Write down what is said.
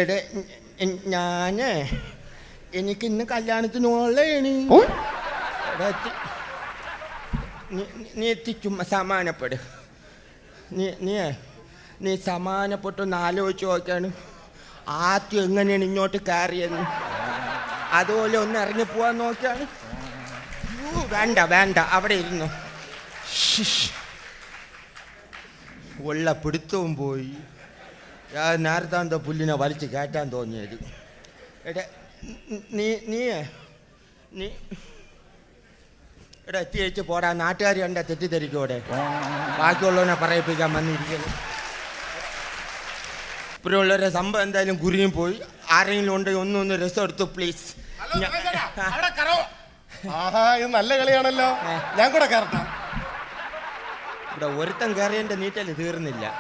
എടേ ഞാനേ എനിക്ക് ഇന്ന് കല്യാണത്തിന് ഓളേണ്. നീ എത്തിച്ചും സമാനപ്പെട്. നീ സമാനപ്പെട്ടൊന്ന് ആലോചിച്ച് നോക്കാണ് ആദ്യം എങ്ങനെയാണ് ഇങ്ങോട്ട് കയറിയെന്ന്. അതുപോലെ ഒന്ന് ഇറങ്ങി പോവാൻ നോക്കിയാണ്. വേണ്ട വേണ്ട, അവിടെ ഇരുന്നു. ഉള്ള പിടുത്തവും പോയി. നേരത്താന്തോ പുല്ലിനെ വലിച്ച് കയറ്റാൻ തോന്നിയത്. എടാ നീ എടാ എത്തിയേച്ച് പോടാ. നാട്ടുകാർ കണ്ട തെറ്റിദ്ധരിക്കോടെ. ബാക്കിയുള്ളവനെ പറയിപ്പിക്കാൻ വന്നിരിക്കുന്നു. ഇപ്പോഴുള്ളവരെ സംഭവം എന്തായാലും കുരിയും പോയി. ആരെങ്കിലും ഉണ്ടെങ്കിൽ ഒന്ന് രസം എടുത്തു പ്ലീസ്. ഇത് നല്ല കളിയാണല്ലോ. ഞാൻ കൂടെ കയറട്ടെ. ഇവിടെ ഒരുത്തൻ കയറിയതിൻ്റെ നീറ്റല് തീർന്നില്ല.